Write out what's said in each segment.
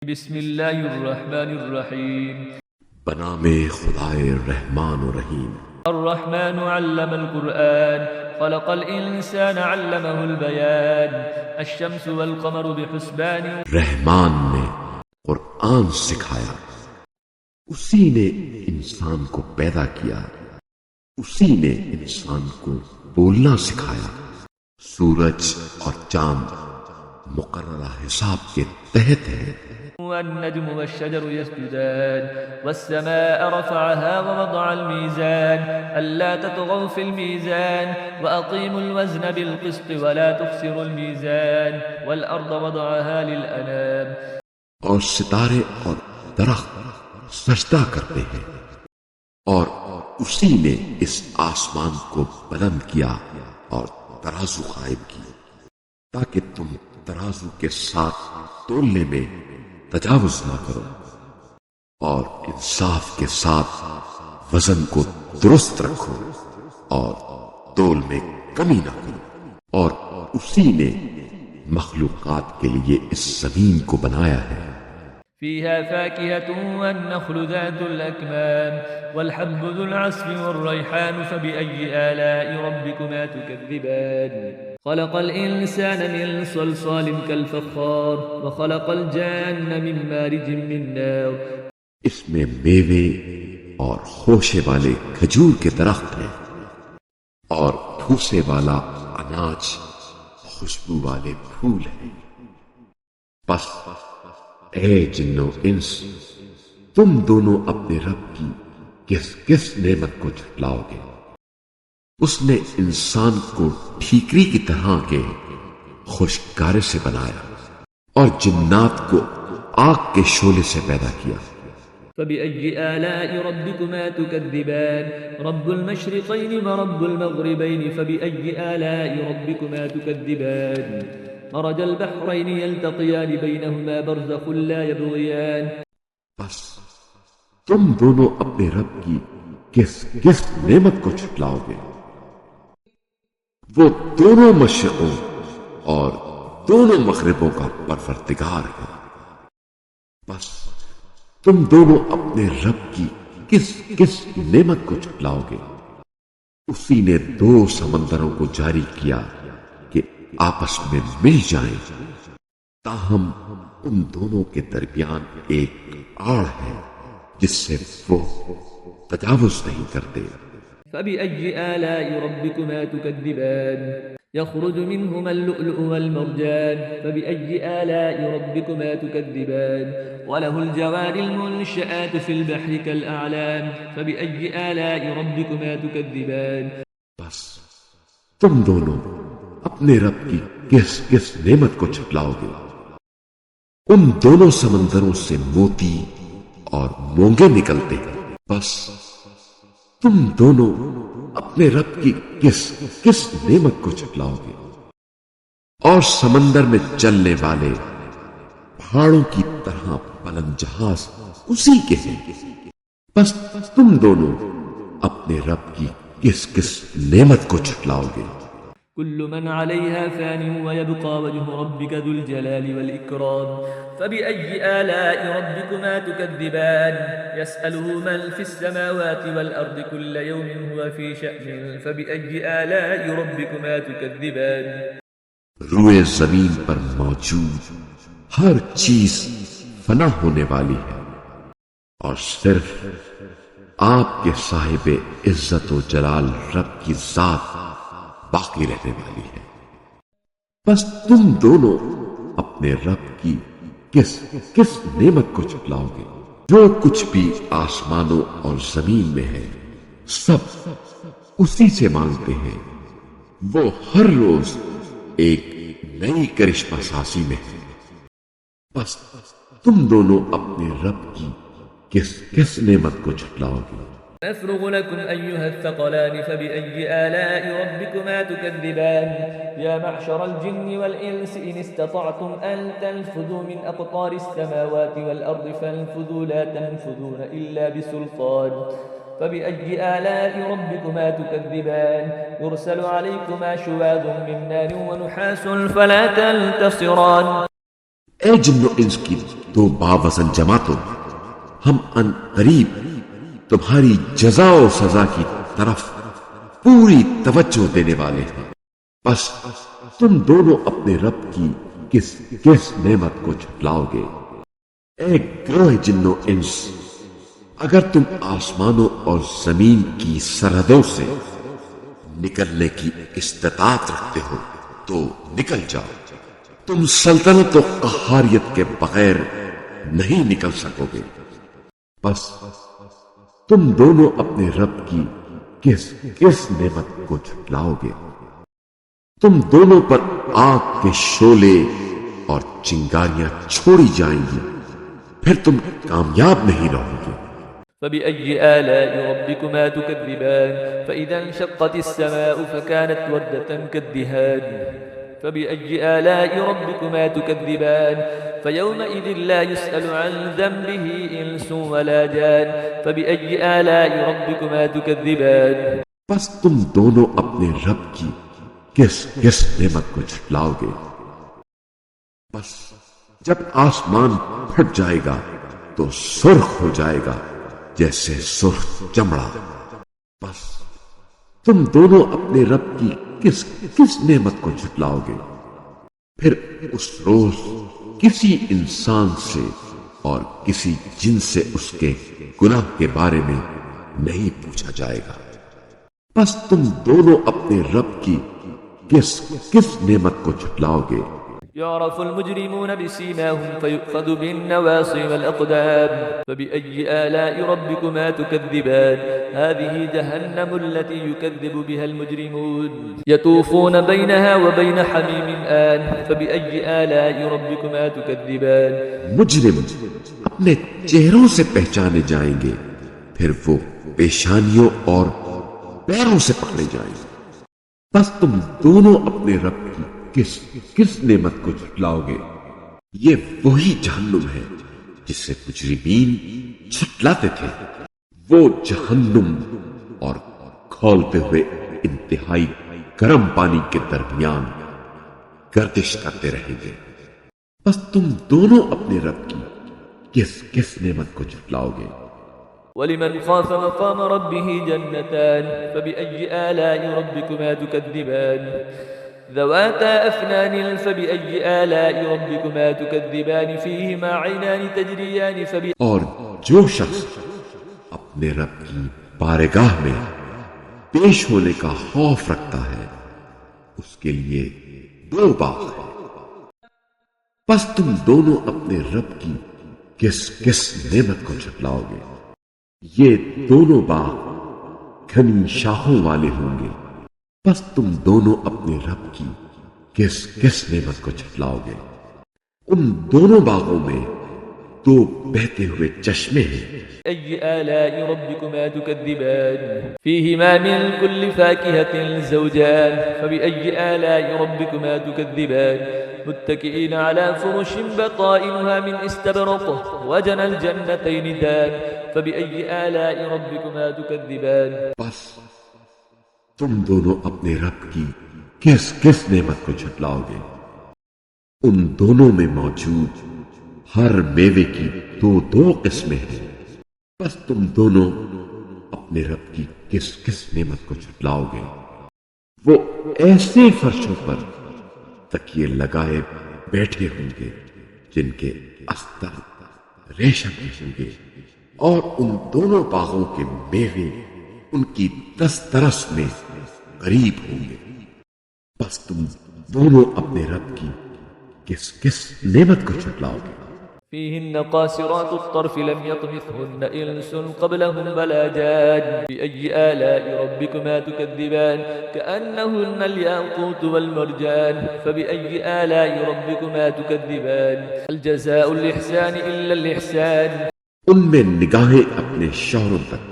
بسم اللہ الرحمن الرحیم بنام خدائے رحمان و رحیم۔ الرحمن علم القرآن خلق الانسان علمه البیان الشمس والقمر بحسبان رحمان نے قرآن سکھایا، اسی نے انسان کو پیدا کیا، اسی نے انسان کو بولنا سکھایا۔ سورج اور چاند مقررہ حساب کے تحت ہے۔ والنجم والشجر يسجدان والسماء رفعها ووضع الميزان ألا تطغوا في الميزان وأقيموا الوزن بالقسط ولا تخسروا الميزان والأرض وضعها للأنام۔ اور ستارے اور درخت سجدہ کرتے ہیں، اور اسی نے اس آسمان کو بلند کیا اور ترازو قائم کی تاکہ تم ترازو کے ساتھ تولنے میں تجاوز نہ کرو، اور انصاف کے ساتھ وزن کو درست رکھو اور تول میں کمی نہ کرو۔ اور اسی نے مخلوقات کے لیے اس زمین کو بنایا ہے۔ فيها فاكهة والنخل ذات الأكمام والحب ذو العصف والريحان فبأي آلاء ربكما تكذبان خلق الإنسان من صلصال كالفخار وخلق الجان من مارج من نار۔ اس میں میوے اور خوشے والے کھجور کے درخت ہیں، اور پھوسے والا اناج، خوشبو والے پھول ہیں۔ پس اے جنو انس، تم دونوں اپنے رب کی کس کس نعمت کو جھٹلاؤ گے؟ اس نے انسان کو ٹھیکری کی طرح کے خوشگارے سے بنایا اور جنات کو آگ کے شعلے سے پیدا کیا۔ فبأي آلاء ربكما تكذبان رب المشرقين ورب المغربين فبأي آلاء ربكما تكذبان مرج البحرين يلتقيان بينهما برزخ لا يبغيان۔ بس تم دونوں اپنے رب کی کس کس نعمت کو جھٹلاؤ گے؟ وہ دونوں مشرقوں اور دونوں مغربوں کا پروردگار ہے۔ بس تم دونوں اپنے رب کی کس کس نعمت کو جھٹلاؤ گے؟ اسی نے دو سمندروں کو جاری کیا کہ آپس میں مل جائیں، تاہم ان دونوں کے درمیان ایک آڑ ہے جس سے وہ تجاوز نہیں کرتے۔ فبأي آلاء ربكما تكذبان يخرج منهما اللؤلؤ والمرجان فبأي آلاء ربكما تكذبان وله الجوار المنشآت في البحر كالأعلام فبأي آلاء ربكما تكذبان۔ بس تم دونوں اپنے رب کی کس کس نعمت کو جھٹلاؤ گے؟ ان دونوں سمندروں سے موتی اور مونگے نکلتے ہیں۔ بس تم دونوں اپنے رب کی کس کس نعمت کو جھٹلاؤ گے؟ اور سمندر میں چلنے والے پہاڑوں کی طرح بلند جہاز اسی کے ہیں۔ بس تم دونوں اپنے رب کی کس کس نعمت کو جھٹلاؤ گے؟ كل من عليها فان ويبقى وجه ربك ذو الجلال والإكرام فبأي آلاء ربكما تكذبان يسأله من في السماوات والأرض كل يوم هو في شأن فبأي آلاء ربكما تكذبان۔ روئے زمین پر موجود ہر چیز فنا ہونے والی ہے، اور صرف آپ کے صاحب عزت و جلال رب کی ذات باقی رہنے والی ہے۔ بس تم دونوں اپنے رب کی کس کس نعمت کو جھٹلاؤ گے؟ جو کچھ بھی آسمانوں اور زمین میں ہے سب اسی سے مانگتے ہیں۔ وہ ہر روز ایک نئی کرشمہ سازی میں ہے۔ بس تم دونوں اپنے رب کی کس کس نعمت کو جھٹلاؤ گے؟ نفرغ لكم أيها الثقلان فبأي آلاء ربكما تكذبان يا معشر الجن والإنس إن استطعتم أن تنفذوا من أقطار السماوات والأرض فانفذوا لا تنفذون إلا بسلطان فبأي آلاء ربكما تكذبان يرسل عليكما شواظ من نار ونحاس فلا تنتصران۔ اے جن و انس کی تو باوزن جماعتوں ہم ان قریب تمہاری جزا و سزا کی طرف پوری توجہ دینے والے ہیں. بس تم دونوں اپنے رب کی کس کس نعمت کو جھٹلاؤ گے؟ اے گروہ جنو انس، اگر تم آسمانوں اور زمین کی سرحدوں سے نکلنے کی استطاعت رکھتے ہو تو نکل جاؤ. تم سلطنت و قہاریت کے بغیر نہیں نکل سکو گے. بس تم دونوں اپنے رب کی کس کس نعمت کو جھٹلاؤ گے؟ تم دونوں پر آگ کے شعلے اور چنگاریاں چھوڑی جائیں گی، پھر تم کامیاب نہیں رہو گے. فبأي آلاء ربكما تكذبان فإذا انشقت السماء فكانت وردة كالدهان فبأي آلاء ربكما تكذبان فيومئذ لا يسأل عن ذنبه إنس ولا جان فبأي آلاء ربكما تكذبان. بس تم دونوں اپنے رب کی کس کس نعمت کو جھٹلاؤ گے؟ بس جب آسمان پھٹ جائے گا تو سرخ ہو جائے گا جیسے سرخ چمڑا. بس تم دونوں اپنے رب کی کس کس نعمت کو جھٹلاؤ گے؟ پھر اس روز کسی انسان سے اور کسی جن سے اس کے گناہ کے بارے میں نہیں پوچھا جائے گا. بس تم دونوں اپنے رب کی کس کس نعمت کو جھٹلاؤ گے؟ يعرف المجرمون بسيماهم فيؤخذ بالنواصي والأقدام فبأي آلاء ربكما تكذبان هذه جهنم التي يكذب بها المجرمون يطوفون بينها وبين حميم آن فبأي آلاء ربكما تكذبان. مجرم اپنے چہروں سے پہچانے جائیں گے، پھر وہ پیشانیوں اور پیروں سے پکڑے جائیں گے. بس تم دونوں اپنے رب کی کس کس نعمت کو جھٹلاؤ گے؟ یہ وہی جہنم ہے جس سے مجرمین جھٹلاتے تھے. وہ جہنم اور کھولتے ہوئے انتہائی گرم پانی کے درمیان گردش کرتے رہیں گے. بس تم دونوں اپنے رب کی کس کس نعمت کو جھٹلاؤ گے؟ ولمن خاف مقام ربه جنتان فبأي آلاء ربكما تكذبان ذواتا أفنان فبأي آلاء ربكما تكذبان فيهما عينان تجريان اور جو شخص اپنے رب کی بارگاہ میں پیش ہونے کا خوف رکھتا ہے اس کے لیے دو باغ ہیں. بس تم دونوں اپنے رب کی کس کس نعمت کو جھٹلاؤ گے؟ یہ دونوں باغ گھنی شاخوں والے ہوں گے. بس تم دونوں اپنے رب کی کس کس نعمت کو جھٹلاؤ گے؟ ان دونوں باغوں میں دو بہتے ہوئے چشمے ہیں. أي آلاء ربكما تكذبان فيهما من كل فاكهة زوجان فبأي آلاء ربكما تكذبان متكئين على فرش بطائنها من استبرق وجنى الجنتين دان فبأي آلاء ربكما تكذبان. بس تم دونوں اپنے رب کی کس کس نعمت کو جھٹلاؤ گے؟ ان دونوں میں موجود ہر میوے کی دو دو قسمیں ہیں. بس تم دونوں اپنے رب کی کس کس نعمت کو جھٹلاؤ گے؟ وہ ایسے فرشوں پر تکیے لگائے بیٹھے ہوں گے جن کے استر ریشم کے ہوں گے، اور ان دونوں باغوں کے میوے ان کی دسترس میں قریب ہوں گے. بس تم دونوں اپنے رب کی کس کس نعمت کو جھٹلاؤ گے؟ فيهن قاصرات الطرف لم يطمثهن إنس قبلهم ولا جان بأي آلاء ربكما تكذبان كأنهن الياقوت والمرجان فبأي آلاء ربكما تكذبان الجزاء الإحسان إلا الإحسان. ان میں نگاہیں اپنے شوہروں تک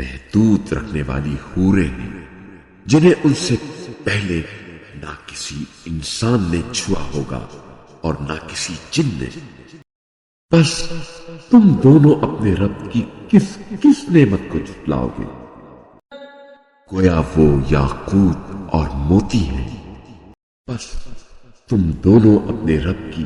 محدود رکھنے والی حوریں ہیں جنہیں ان سے پہلے نہ کسی انسان نے چھوا ہوگا اور نہ کسی جن نے. بس تم دونوں اپنے رب کی کس کس نعمت کو جھٹلاؤ گے؟ گویا وہ یاقوت اور موتی ہیں. بس تم دونوں اپنے رب کی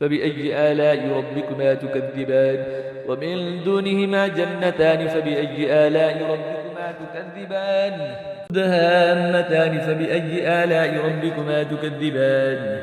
فبأي آلاء ربكما تكذبان ومن دونهما جنتان فبأي آلاء ربكما تكذبان مدهامتان فبأي آلاء ربكما تكذبان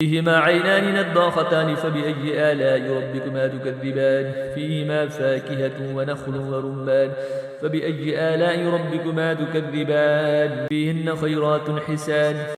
فيهما عينان نضاختان فبأي آلاء ربكما تكذبان فيهما فاكهة ونخل ورمان فبأي آلاء ربكما تكذبان فيهن خيرات حسان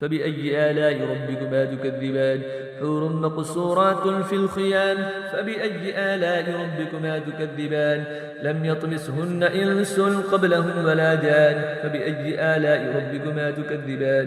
فبأي آلاء ربكما تكذبان حور مقصورات في الخيام فبأي آلاء ربكما تكذبان لم يطمسهن إنس قبلهم ولا جان فبأي آلاء ربكما تكذبان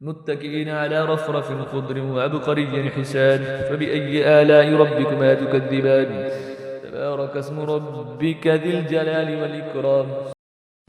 متكئين على رفرف خضر وعبقري حسان فبأي آلاء ربكما تكذبان تبارك اسم ربك ذي الجلال والإكرام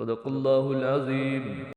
صدق الله العظيم